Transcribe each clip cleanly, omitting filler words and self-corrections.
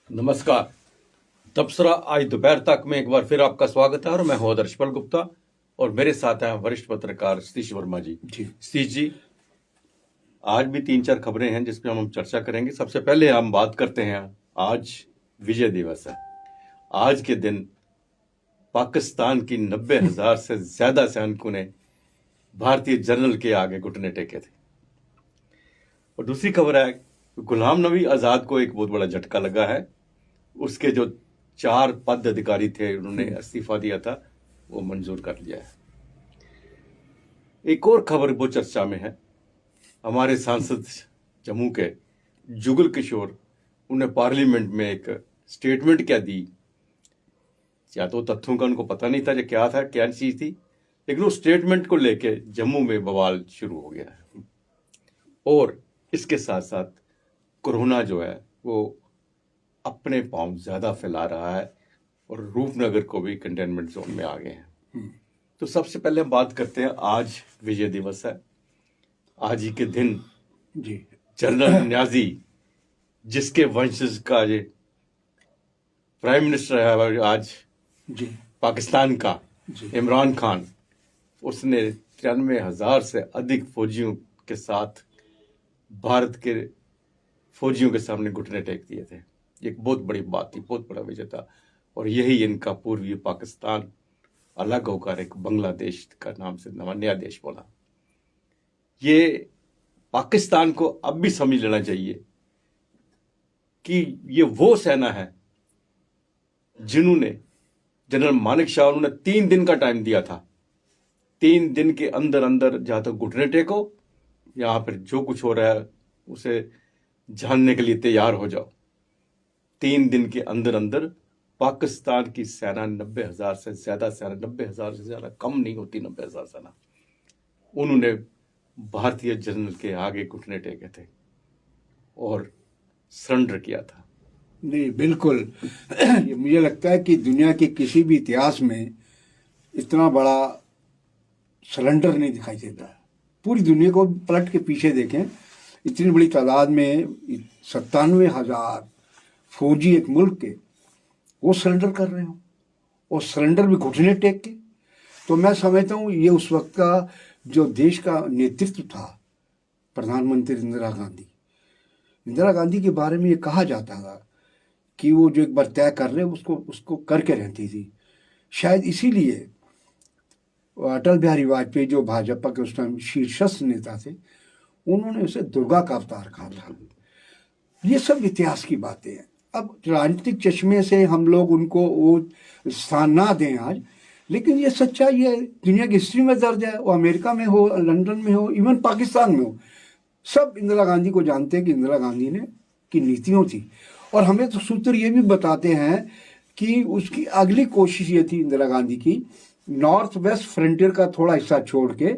नमस्कार। तबसरा आज दोपहर तक में एक बार फिर आपका स्वागत है और मैं हूं आदर्शपाल गुप्ता और मेरे साथ हैं वरिष्ठ पत्रकार सतीश वर्मा जी। सतीश जी, आज भी 3-4 खबरें हैं जिसपे हम चर्चा करेंगे। सबसे पहले हम बात करते हैं, आज विजय दिवस है। आज के दिन पाकिस्तान की 90,000 से ज्यादा सैनिकों ने भारतीय जनरल के आगे घुटने टेके थे। और दूसरी खबर है, गुलाम नबी आजाद को एक बहुत बड़ा झटका लगा है। उसके जो 4 पद अधिकारी थे उन्होंने इस्तीफा दिया था, वो मंजूर कर लिया है। एक और खबर वो चर्चा में है, हमारे सांसद जम्मू के जुगल किशोर, उन्हें पार्लियामेंट में एक स्टेटमेंट क्या दी, या तो तथ्यों का उनको पता नहीं था कि क्या था, क्या चीज थी, लेकिन उस स्टेटमेंट को लेके जम्मू में बवाल शुरू हो गया है। और इसके साथ साथ कोरोना जो है वो अपने पांव ज्यादा फैला रहा है और रूपनगर को भी कंटेनमेंट जोन में आ गए हैं। तो सबसे पहले हम बात करते हैं, आज विजय दिवस है। आज ही के दिन जी जनरल न्याजी, जिसके वंशज का ये प्राइम मिनिस्टर है आज जी पाकिस्तान का, जी इमरान खान, उसने 93,000 से अधिक फौजियों के साथ भारत के फौजियों के सामने घुटने टेक दिए थे। एक बहुत बड़ी बात थी, बहुत बड़ा विजय था। और यही इनका पूर्वी पाकिस्तान अलग होकर एक बांग्लादेश का नाम से नया देश बना। ये पाकिस्तान को अब भी समझ लेना चाहिए कि ये वो सेना है जिन्होंने जनरल मानिक शाह, उन्होंने 3 दिन का टाइम दिया था। 3 दिन के अंदर अंदर जहां तक घुटने टेको, यहां पर जो कुछ हो रहा है उसे जानने के लिए तैयार हो जाओ। 3 दिन के अंदर अंदर पाकिस्तान की सेना 90,000 से ज्यादा सेना, 90,000 से ज्यादा कम नहीं होती, 90,000 सेना, उन्होंने भारतीय जनरल के आगे घुटने टेके थे और सरेंडर किया था। नहीं, बिल्कुल। मुझे लगता है कि दुनिया के किसी भी इतिहास में इतना बड़ा सरेंडर नहीं दिखाई देता है। पूरी दुनिया को पलट के पीछे देखें, इतनी बड़ी तादाद में 97,000 फौजी एक मुल्क के वो सरेंडर कर रहे हो, और सरेंडर भी घुटने टेक के। तो मैं समझता हूँ ये उस वक्त का जो देश का नेतृत्व था, प्रधानमंत्री इंदिरा गांधी के बारे में ये कहा जाता था कि वो जो एक बार तय कर रहे उसको करके रहती थी। शायद इसीलिए अटल बिहारी वाजपेयी, जो भाजपा के उस टाइम शीर्षस्थ नेता थे, उन्होंने उसे दुर्गा का अवतार कहा था। ये सब इतिहास की बातें हैं। अब राजनीतिक चश्मे से हम लोग उनको वो स्थान ना दें आज, लेकिन ये सच्चाई है, दुनिया की हिस्ट्री में दर्ज है। वो अमेरिका में हो, लंदन में हो, इवन पाकिस्तान में हो, सब इंदिरा गांधी को जानते हैं कि इंदिरा गांधी ने की नीतियों थी। और हमें तो सूत्र ये भी बताते हैं कि उसकी अगली कोशिश ये थी इंदिरा गांधी की, नॉर्थ वेस्ट फ्रंटियर का थोड़ा हिस्सा छोड़ के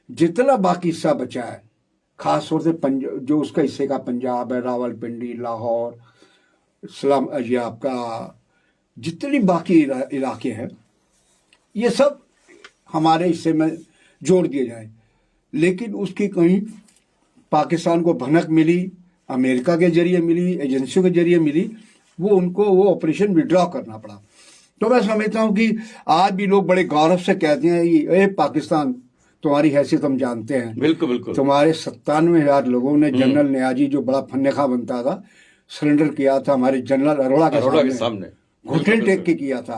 जितना बाकी हिस्सा बचा है, खास तौर से जो उसका हिस्से का पंजाब है, रावलपिंडी, लाहौर, इस्लाम, ये आपका जितनी बाकी इलाके हैं, ये सब हमारे हिस्से में जोड़ दिए जाए। लेकिन उसकी कहीं पाकिस्तान को भनक मिली, अमेरिका के जरिए मिली, एजेंसियों के जरिए मिली, वो उनको वो ऑपरेशन विड्रॉ करना पड़ा। तो मैं समझता हूँ कि आज भी लोग बड़े गौरव से कहते हैं ये पाकिस्तान, तुम्हारी हैसियत हम जानते हैं। बिल्कुल बिल्कुल। तुम्हारे 97,000 लोगों ने जनरल न्याजी, जो बड़ा फन्नेखा बनता था, सरेंडर किया था हमारे जनरल अरोड़ा के सामने, घुटने टेक के किया था,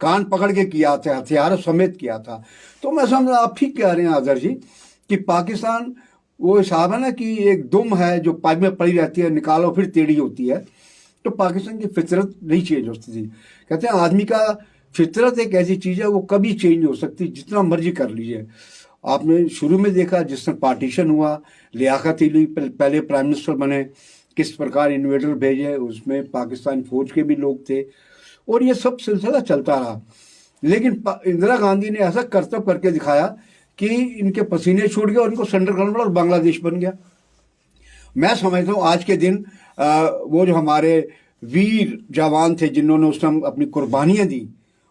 कान पकड़ के किया था, हथियार समेत किया था। तो मैं समझ, आप ठीक कह रहे हैं आदर्श जी, कि पाकिस्तान वो हिसाब है ना कि एक दुम है जो पाइप में पड़ी रहती है, निकालो फिर टेढ़ी होती है। तो पाकिस्तान की फितरत नहीं चेंज होती थी। कहते हैं आदमी का फितरत एक ऐसी चीज़ है, वो कभी चेंज हो सकती, जितना मर्जी कर लीजिए। आपने शुरू में देखा जिस तरह पार्टीशन हुआ, लियाकत अली पहले प्राइम मिनिस्टर बने, किस प्रकार इन्वेडर भेजे, उसमें पाकिस्तान फौज के भी लोग थे, और ये सब सिलसिला चलता रहा। लेकिन इंदिरा गांधी ने ऐसा करतब करके दिखाया कि इनके पसीने छूट गए और इनको सरेंडर करना पड़ा और बांग्लादेश बन गया। मैं समझता हूँ आज के दिन वो जो हमारे वीर जवान थे जिन्होंने उस टाइम अपनी कुर्बानियां दी,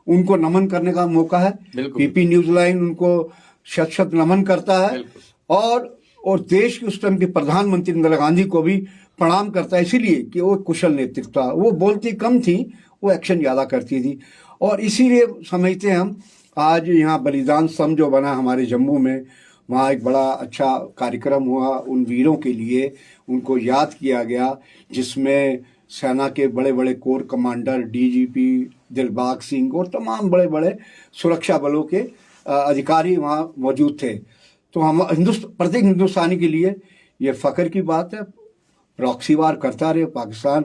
उनको नमन करने का मौका है। पीपी न्यूज लाइन उनको शत शत नमन करता है, और देश के उस टाइम के प्रधानमंत्री इंदिरा गांधी को भी प्रणाम करता है, इसीलिए कि वो कुशल नेतृत्व था। वो बोलती कम थी, वो एक्शन ज़्यादा करती थी, और इसीलिए समझते हैं हम आज यहाँ बलिदान स्तंभ जो बना हमारे जम्मू में, वहाँ एक बड़ा अच्छा कार्यक्रम हुआ उन वीरों के लिए, उनको याद किया गया, जिसमें सेना के बड़े बड़े core commander, DGP Dilbag Singh और तमाम बड़े बड़े सुरक्षा बलों के अधिकारी वहाँ मौजूद थे। तो हम प्रत्येक हिंदुस्तानी के लिए ये फ़ख्र की बात है। प्रॉक्सी वार करता रहे, पाकिस्तान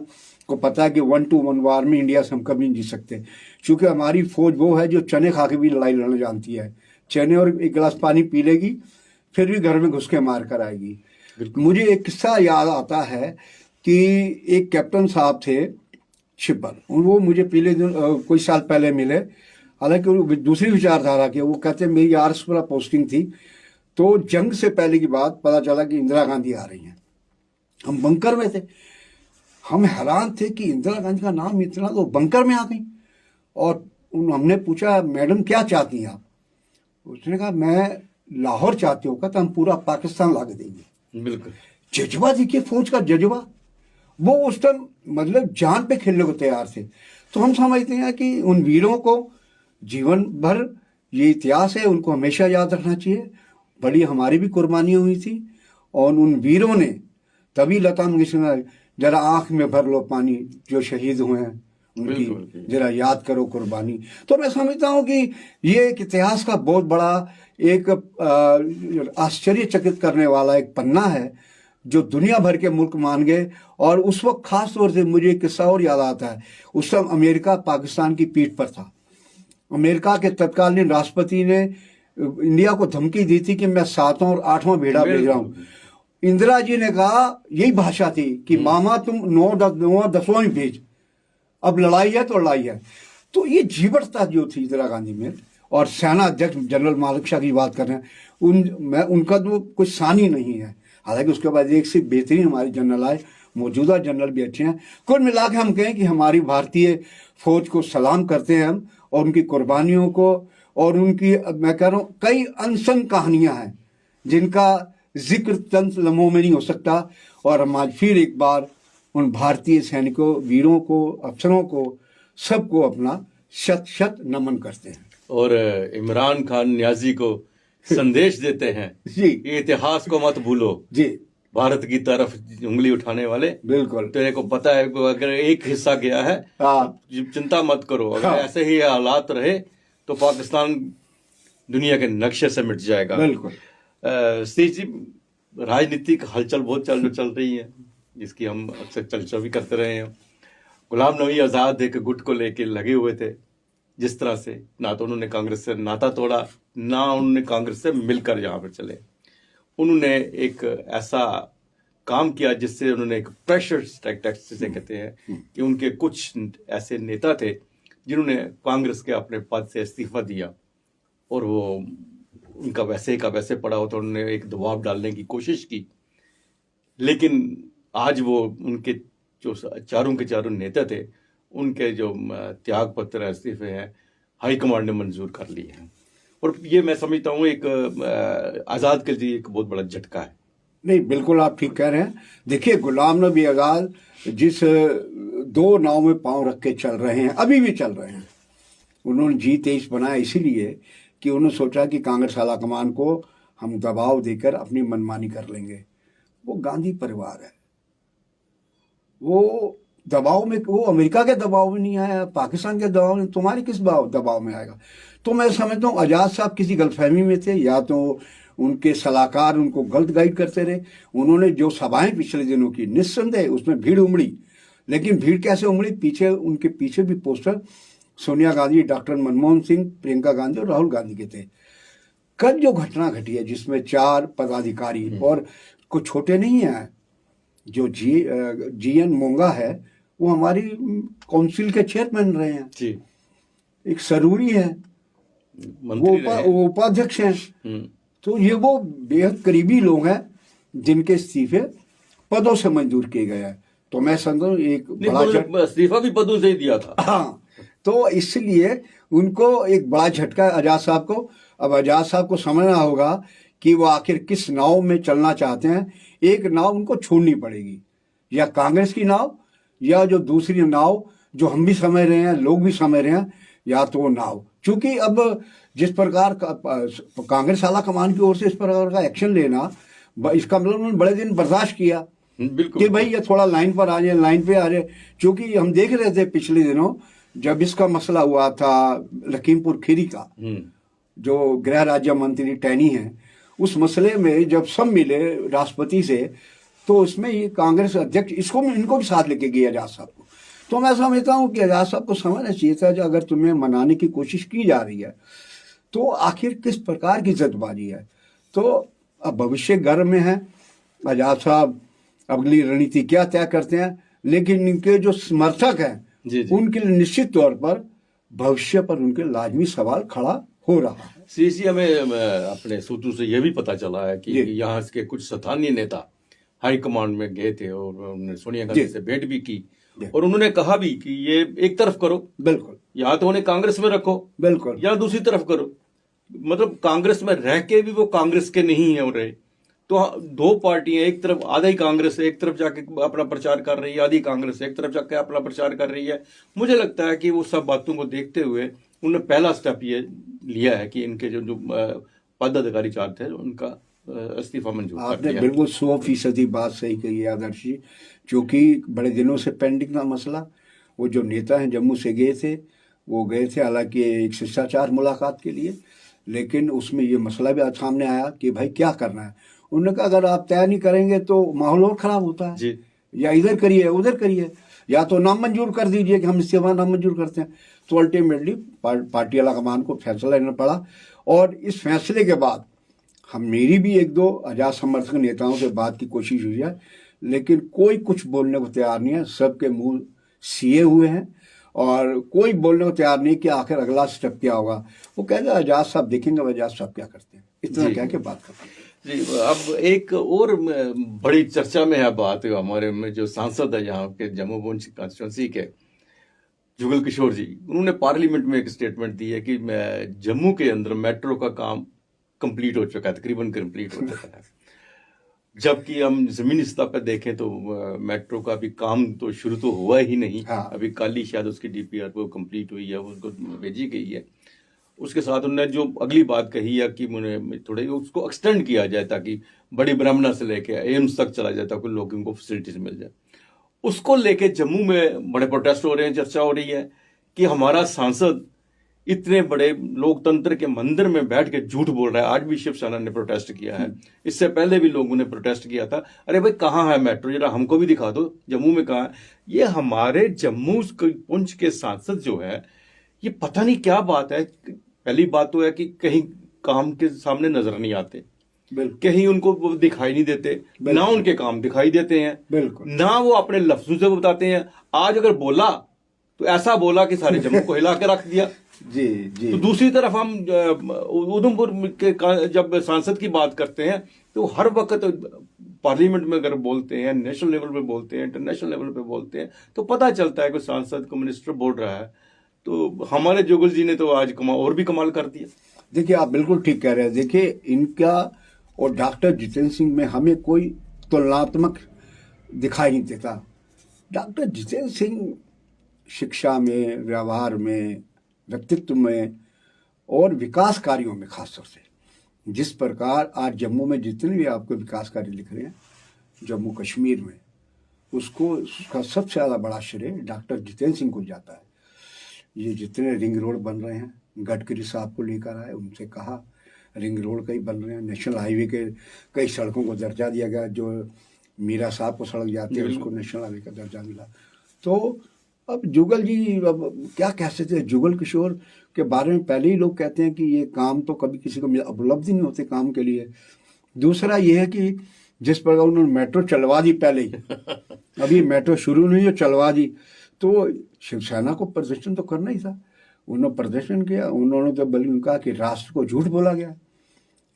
को पता है कि 1-to-1 वार में इंडिया से हम कभी नहीं जीत सकते, क्योंकि हमारी फौज वो है जो चने खा के भी लड़ाई लड़ना जानती है। चने और एक गिलास पानी पी लेगी, फिर भी घर में घुस के मार कर आएगी। मुझे एक किस्सा याद आता है कि एक कैप्टन साहब थे शिपर, वो मुझे पहले दिन कोई साल पहले मिले, हालांकि वो दूसरी विचारधारा के। वो कहते मेरी आरएसपुरा पोस्टिंग थी, तो जंग से पहले की बात, पता चला कि इंदिरा गांधी आ रही हैं। हम बंकर में थे, हम हैरान थे कि इंदिरा गांधी का नाम इतना, तो बंकर में आ गई। और हमने पूछा मैडम क्या चाहती हैं आप? उसने कहा मैं लाहौर चाहती हूँ। कहता हम पूरा पाकिस्तान ला के देंगे। बिल्कुल जज्बा देखिए, फौज का जज्बा, वो उस टाइम मतलब जान पे खेलने को तैयार थे। तो हम समझते हैं कि उन वीरों को जीवन भर, ये इतिहास है, उनको हमेशा याद रखना चाहिए। बड़ी हमारी भी कुर्बानियाँ हुई थी, और उन वीरों ने तभी लता मंगेशकर जरा आंख में भर लो पानी, जो शहीद हुए हैं उनकी जरा याद करो कुर्बानी। तो मैं समझता हूँ कि ये एक इतिहास का बहुत बड़ा एक आश्चर्यचकित करने वाला एक पन्ना है, जो दुनिया भर के मुल्क मान गए। और उस वक्त खास तौर से मुझे एक किस्सा और याद आता है। उस समय अमेरिका पाकिस्तान की पीठ पर था। अमेरिका के तत्कालीन राष्ट्रपति ने इंडिया को धमकी दी थी कि मैं 7वां और 8वां बेड़ा भेज रहा हूँ। इंदिरा जी ने कहा, यही भाषा थी कि मामा तुम 9-10वां ही भेज, अब लड़ाई है तो लड़ाई है। तो ये जीवटता जो थी इंदिरा गांधी में। और सेना अध्यक्ष जनरल मालिक शाह की बात कर रहे हैं, उनका तो कोई सानी नहीं है। हालांकि उसके बाद एक से बेहतरीन हमारे जनरल आए, मौजूदा जनरल भी अच्छे हैं। कुल मिला के हम कहें कि हमारी भारतीय फौज को सलाम करते हैं हम, और उनकी कुर्बानियों को, और उनकी, मैं कह रहा हूँ, कई अनसंग कहानियां हैं जिनका जिक्र चंद लम्हों में नहीं हो सकता। और हम आज फिर एक बार उन भारतीय सैनिकों, वीरों को, अफसरों को, सबको अपना शत शत नमन करते हैं। और इमरान खान न्याजी को संदेश देते हैं जी, ये इतिहास को मत भूलो जी, भारत की तरफ उंगली उठाने वाले। बिल्कुल, तेरे को पता है कि अगर एक हिस्सा गया है, चिंता मत करो, अगर ऐसे ही हालात रहे तो पाकिस्तान दुनिया के नक्शे से मिट जाएगा। बिल्कुल। सतीश जी, राजनीतिक हलचल बहुत चल रही है, जिसकी हम अक्सर चर्चा भी करते रहे हैं। गुलाम नबी आज़ाद एक गुट को लेके लगे हुए थे, जिस तरह से ना तो उन्होंने कांग्रेस से नाता तोड़ा, ना उन्होंने कांग्रेस से मिलकर यहाँ पर चले। उन्होंने एक ऐसा काम किया जिससे उन्होंने एक प्रेशर टैक्स जिसे कहते हैं, कि उनके कुछ ऐसे नेता थे जिन्होंने कांग्रेस के अपने पद से इस्तीफा दिया, और वो उनका वैसे का वैसे पड़ा हो, तो उन्होंने एक दबाव डालने की कोशिश की। लेकिन आज वो उनके जो चारों के चारों नेता थे, उनके जो त्याग पत्र इस्तीफे हैं, हाईकमांड ने मंजूर कर लिए हैं। और ये मैं समझता हूँ एक आज़ाद के लिए एक बहुत बड़ा झटका है। नहीं, बिल्कुल आप ठीक कह रहे हैं। देखिए, गुलाम नबी आज़ाद जिस दो नाव में पांव रख के चल रहे हैं, अभी भी चल रहे हैं। उन्होंने G23 बनाया इसीलिए कि उन्होंने सोचा कि कांग्रेस आलाकमान को हम दबाव देकर अपनी मनमानी कर लेंगे। वो गांधी परिवार है, वो दबाव में, वो अमेरिका के दबाव में नहीं आया, पाकिस्तान के दबाव में, तुम्हारे किस दबाव में आएगा? तो मैं समझता हूँ आज़ाद साहब किसी गलतफहमी में थे, या तो उनके सलाहकार उनको गलत गाइड करते रहे। उन्होंने जो सभाएं पिछले दिनों की, निस्संदेह उसमें भीड़ उमड़ी, लेकिन भीड़ कैसे उमड़ी? पीछे, उनके पीछे भी पोस्टर सोनिया गांधी, डॉक्टर मनमोहन सिंह, प्रियंका गांधी और राहुल गांधी के थे। कल जो घटना घटी है, जिसमें 4 पदाधिकारी, और कुछ छोटे नहीं है, जो GN मोंगा है, वो हमारी काउंसिल के चेयरमैन रहे हैं जी। एक सरूरी है, वो उपाध्यक्ष हैं। तो ये वो बेहद करीबी लोग हैं जिनके इस्तीफे पदों से मंजूर किए गए हैं। तो मैं समझता हूँ एक बड़ा इस्तीफा भी पदों से ही दिया था। हाँ, तो इसलिए उनको एक बड़ा झटका आज़ाद साहब को। अब आज़ाद साहब को समझना होगा कि वो आखिर किस नाव में चलना चाहते हैं। एक नाव उनको छोड़नी पड़ेगी, या कांग्रेस की नाव, या जो दूसरी नाव जो हम भी समझ रहे हैं, लोग भी समझ रहे हैं, या तो वो नाव। क्योंकि अब जिस प्रकार कांग्रेस आला कमान की ओर से इस प्रकार का एक्शन लेना, इसका मतलब उन्होंने बड़े दिन बर्दाश्त किया कि बिल्कुल भाई ये थोड़ा लाइन पर आ जाए, लाइन पे आ जाए। क्योंकि हम देख रहे थे पिछले दिनों जब इसका मसला हुआ था लखीमपुर खीरी का, जो गृह राज्य मंत्री टैनी हैं, उस मसले में जब सब मिले राष्ट्रपति से, तो उसमें ये कांग्रेस अध्यक्ष इनको भी साथ लेके गए एजाज साहब को। तो मैं समझता हूँ कि एजाज साहब को समझना चाहिए था, अगर तुम्हें मनाने की कोशिश की जा रही है तो आखिर किस प्रकार की जल्दबाजी है। तो अब भविष्य गर्म में है, एजाज साहब अगली रणनीति क्या तय करते हैं, लेकिन इनके जो समर्थक हैं जी जी। उनके लिए निश्चित तौर पर भविष्य पर उनके लाजमी सवाल खड़ा हो रहा है। सीसी हमें अपने सूत्रों से यह भी पता चला है कि जी। यहाँ के कुछ स्थानीय नेता हाईकमांड में गए थे और उन्होंने सोनिया गांधी जी। से भेंट भी की, जी। और उन्होंने कहा भी कि ये एक तरफ करो, बिल्कुल या तो उन्हें कांग्रेस में रखो, बिल्कुल या दूसरी तरफ करो। मतलब कांग्रेस में रह के भी वो कांग्रेस के नहीं है हो रहे। तो दो पार्टियां, एक तरफ आधा ही कांग्रेस एक तरफ जाके अपना प्रचार कर रही है, आधी कांग्रेस एक तरफ जाके अपना प्रचार कर रही है। मुझे लगता है कि वो सब बातों को देखते हुए उन्होंने पहला स्टेप ये लिया है कि इनके जो जो पदाधिकारी चार थे उनका इस्तीफा मंजूर कर आपने दिया। बिल्कुल 100% बात सही कही है आदर्श जी। क्योंकि बड़े दिनों से पेंडिंग था मसला। वो जो नेता हैं जम्मू से गए थे, वो गए थे हालांकि एक शिष्टाचार मुलाकात के लिए, लेकिन उसमें ये मसला भी आज सामने आया कि भाई क्या करना है। उन्होंने कहा अगर आप तय नहीं करेंगे तो माहौल और खराब होता है, जी। या इधर करिए उधर करिए, या तो नामंजूर कर दीजिए कि हम इस्तीफा नामंजूर करते हैं। तो अल्टीमेटली पार्टी वाला कमान को फैसला लेना पड़ा। और इस फैसले के बाद हम मेरी भी एक दो आजाद समर्थक नेताओं से बात की कोशिश हुई है, लेकिन कोई कुछ बोलने को तैयार नहीं है। सबके मुंह सिए हुए हैं और कोई बोलने को तैयार नहीं कि आखिर अगला स्टेप क्या होगा। वो कहते हैं आजाद साहब देखेंगे आजाद साहब क्या करते हैं, इतना जी। कह के बात करते हैं। जी। अब एक और बड़ी चर्चा में है बात, हमारे में जो सांसद है यहाँ के जम्मू पुंछ कॉन्स्टिट्यूंसी के, जुगल किशोर जी, उन्होंने पार्लियामेंट में एक स्टेटमेंट दी है कि जम्मू के अंदर मेट्रो का काम कंप्लीट हो चुका है, तकरीबन कंप्लीट हो चुका है। जबकि हम जमीनी सतह पर देखें तो मेट्रो का भी काम तो शुरू तो हुआ ही नहीं। हाँ। अभी कल ही शायद उसकी डीपीआर वो कंप्लीट हुई है, उसको भेजी गई है। उसके साथ उन्होंने जो अगली बात कही है कि मुझे थोड़े उसको एक्सटेंड किया जाए ताकि बड़ी ब्राह्मणा से लेके एम्स तक चला जाए, ताकि लोगों को फैसिलिटीज मिल जाए। उसको लेके जम्मू में बड़े प्रोटेस्ट हो रहे हैं, चर्चा हो रही है कि हमारा सांसद इतने बड़े लोकतंत्र के मंदिर में बैठ के झूठ बोल रहा है। आज भी शिवसेना ने प्रोटेस्ट किया है, इससे पहले भी लोगों ने प्रोटेस्ट किया था। अरे भाई कहाँ है मेट्रो, जरा हमको भी दिखा दो, जम्मू में कहाँ है। ये हमारे जम्मू पुंछ के सांसद जो है, ये पता नहीं क्या बात है। पहली बात तो है कि कहीं काम के सामने नजर नहीं आते, कहीं उनको वो दिखाई नहीं देते, ना उनके काम दिखाई देते हैं, बिल्कुल ना वो अपने लफ्जों से बताते हैं। आज अगर बोला तो ऐसा बोला कि सारे जम्मू को हिला के रख दिया। जी जी। तो दूसरी तरफ हम उधमपुर के जब सांसद की बात करते हैं तो हर वक्त पार्लियामेंट में अगर बोलते हैं, नेशनल लेवल पे बोलते हैं, इंटरनेशनल लेवल पे बोलते हैं, तो पता चलता है कि सांसद को मिनिस्टर बोल रहा है। तो हमारे जुगल जी ने तो आज और भी कमाल कर दिया। देखिए आप बिल्कुल ठीक कह रहे हैं। देखिए इनका और डॉक्टर जितेंद्र सिंह में हमें कोई तुलनात्मक दिखाई नहीं देता। डॉक्टर जितेंद्र सिंह शिक्षा में, व्यवहार में, व्यक्तित्व में और विकास कार्यों में, खासतौर से जिस प्रकार आज जम्मू में जितने भी आपको विकास कार्य लिख रहे हैं जम्मू कश्मीर में, उसका सबसे ज़्यादा बड़ा श्रेय डॉक्टर जितेंद्र सिंह को जाता है। ये जितने रिंग रोड बन रहे हैं, गडकरी साहब को लेकर आए, उनसे कहा रिंग रोड कई बन रहे हैं, नेशनल हाईवे के कई सड़कों को दर्जा दिया गया। जो मीरा साहब को सड़क जाती है उसको नेशनल हाईवे का दर्जा मिला। तो अब जुगल जी, अब क्या कह सकते हैं, जुगल किशोर के बारे में पहले ही लोग कहते हैं कि ये काम तो कभी किसी को उपलब्ध नहीं होते काम के लिए। दूसरा ये है कि जिस प्रकार उन्होंने मेट्रो चलवा दी पहले ही, अभी मेट्रो शुरू नहीं हो चलवा दी, तो शिवसेना को प्रदर्शन तो करना ही था। उन्होंने प्रदर्शन किया, उन्होंने तो बल्कि कहा कि राष्ट्र को झूठ बोला गया,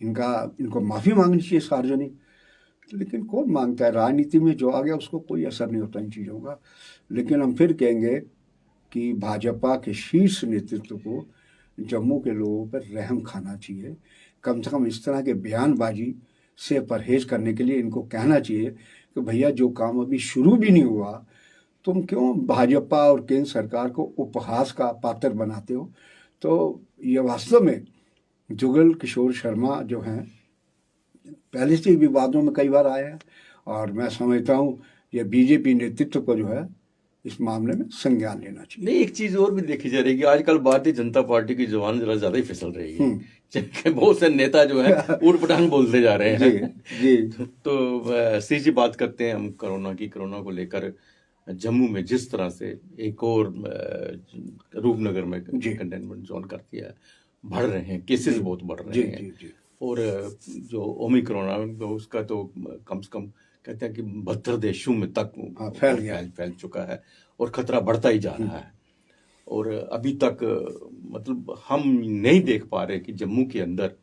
इनको माफ़ी मांगनी चाहिए सार्वजनिक। लेकिन कौन मांगता है, राजनीति में जो आ गया उसको कोई असर नहीं होता इन चीज़ों का। लेकिन हम फिर कहेंगे कि भाजपा के शीर्ष नेतृत्व को जम्मू के लोगों पर रहम खाना चाहिए। कम से कम इस तरह के बयानबाजी से परहेज करने के लिए इनको कहना चाहिए कि भैया जो काम अभी शुरू भी नहीं हुआ तुम क्यों भाजपा और केंद्र सरकार को उपहास का पात्र बनाते हो। तो ये वास्तव में जुगल किशोर शर्मा जो हैं पहले से ही विवादों में कई बार आया है और मैं समझता हूँ ये बीजेपी नेतृत्व को जो है इस मामले में संज्ञान लेना चाहिए। नहीं, एक चीज और भी देखी जा रही है कि आजकल भारतीय जनता पार्टी की जुबान जरा ज्यादा ही फिसल रही है। जबकि बहुत से नेता जो है ऊट पटांग बोलते जा रहे हैं। जी तो सीधी बात करते हैं हम कोरोना को लेकर जम्मू में जिस तरह से एक और रूपनगर में कंटेनमेंट जोन कर दिया है, बढ़ रहे हैं केसेस, बहुत बढ़ रहे हैं। और जो ओमिक्रॉन उसका तो कम से कम कहते हैं कि 72 देशों में तक फैल चुका है और खतरा बढ़ता ही जा रहा है। और अभी तक मतलब हम नहीं देख पा रहे कि जम्मू के अंदर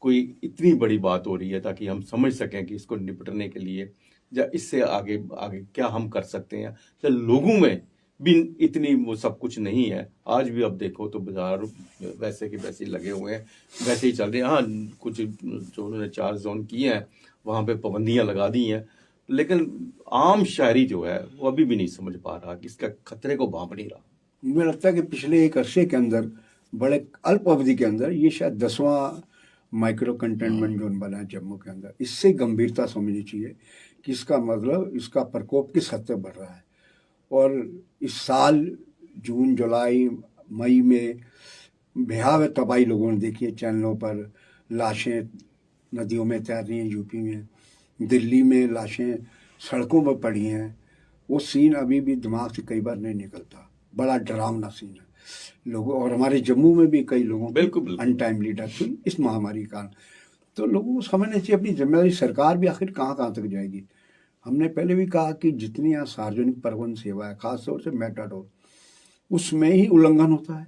कोई इतनी बड़ी बात हो रही है ताकि हम समझ सकें कि इसको निपटने के लिए या इससे आगे क्या हम कर सकते हैं। तो लोगों में भी इतनी वो सब कुछ नहीं है। आज भी अब देखो तो बाजार वैसे के वैसे लगे हुए हैं, वैसे ही चल रहे हैं। हाँ, कुछ जो उन्होंने 4 जोन किए हैं वहाँ पे पाबंदियाँ लगा दी हैं, लेकिन आम शहरी जो है वो अभी भी नहीं समझ पा रहा कि इसका खतरे को भांप नहीं रहा। मुझे लगता है कि पिछले एक अरसे के अंदर बड़े अल्प अवधि के अंदर ये शायद 10वां माइक्रो कंटेनमेंट जोन बना है जम्मू के अंदर। इससे गंभीरता समझनी चाहिए कि इसका मतलब इसका प्रकोप किस हद तक बढ़ रहा है। और इस साल जून जुलाई मई में बेहाव तबाही लोगों ने देखी है। चैनलों पर लाशें नदियों में तैर रही हैं, यूपी में, दिल्ली में लाशें सड़कों पर पड़ी हैं। वो सीन अभी भी दिमाग से कई बार नहीं निकलता। बड़ा डरावना सीन है लोगों। और हमारे जम्मू में भी कई लोगों बिल्कुल अनटाइमली डेथ हुई इस महामारी के कारण। तो लोगों को समझना चाहिए अपनी जिम्मेदारी। सरकार भी आखिर कहाँ तक जाएगी। हमने पहले भी कहा कि जितनी यहाँ सार्वजनिक परिवहन सेवा है, खासतौर से मेट्रो, उसमें ही उल्लंघन होता है।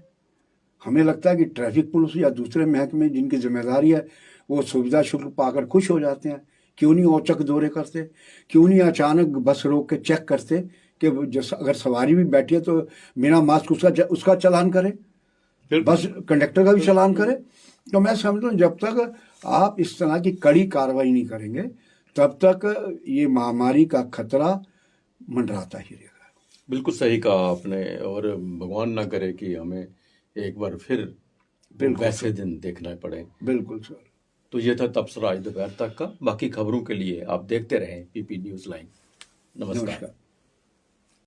हमें लगता है कि ट्रैफिक पुलिस या दूसरे महकमे जिनकी जिम्मेदारी है वो सुविधा शुल्क पाकर खुश हो जाते हैं। क्यों नहीं औचक दौरे करते, क्यों नहीं अचानक बस रोक के चेक करते कि अगर सवारी भी बैठी है तो बिना मास्क उसका चालान करे, बस कंडक्टर का भी चालान करे। तो मैं समझता हूँ जब तक आप इस तरह की कड़ी कार्रवाई नहीं करेंगे तब तक ये महामारी का खतरा मंडराता ही रहेगा। बिल्कुल सही कहा आपने। और भगवान ना करे कि हमें एक बार फिर वैसे दिन देखना पड़े। बिल्कुल सर। तो ये था तबसरा आज दोपहर तक का। बाकी खबरों के लिए आप देखते रहें पीपी न्यूज़ लाइन। नमस्कार।